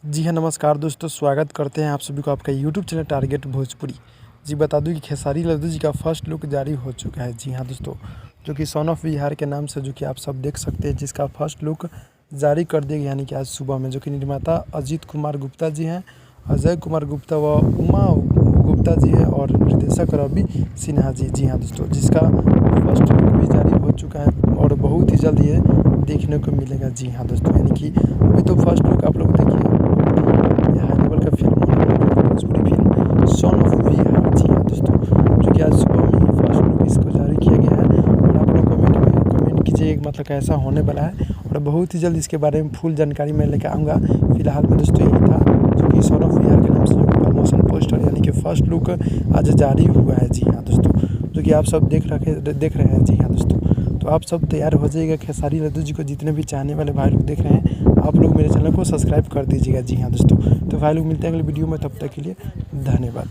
जी हाँ, नमस्कार दोस्तों, स्वागत करते हैं आप सभी को आपका यूट्यूब चैनल टारगेट भोजपुरी। जी बता दूँ कि खेसारी लाल जी का फर्स्ट लुक जारी हो चुका है। जी हाँ दोस्तों, जो कि सन ऑफ बिहार के नाम से जो कि आप सब देख सकते हैं, जिसका फर्स्ट लुक जारी कर दिया गया, यानी कि आज सुबह में, जो कि निर्माता अजीत कुमार गुप्ता जी हैं, अजय कुमार गुप्ता व उमा गुप्ता जी है और निर्देशक रवि सिन्हा जी। जी हाँ दोस्तों, जिसका फर्स्ट लुक भी जारी हो चुका है और बहुत ही जल्द ये देखने को मिलेगा। जी हाँ दोस्तों, यानी कि अभी तो फर्स्ट लुक आप लोग देखिए, हाई लेवल का film Bhojpuri film son of Bihar. जी हाँ दोस्तों, जो कि आज सुबह में ही फर्स्ट लुक इसको जारी किया गया है और आप लोग कमेंट कीजिए मतलब कैसा होने वाला है, और बहुत ही जल्द इसके बारे में फुल जानकारी मैं लेकर आऊँगा। फिलहाल में दोस्तों यही था, जो कि सन ऑफ बिहार के नाम से जो प्रमोशन पोस्टर यानी कि फर्स्ट लुक आज जारी हुआ है। जी हाँ दोस्तों, जो कि आप सब देख रहे हैं। जी हाँ दोस्तों, तो आप सब तैयार हो जाइएगा। खेसारी लाल जी को जितने भी चाहने वाले भाई लोग देख रहे हैं, आप लोग मेरे चैनल को सब्सक्राइब कर दीजिएगा। जी हाँ दोस्तों, तो भाई लोग मिलते हैं अगले वीडियो में, तब तक के लिए धन्यवाद।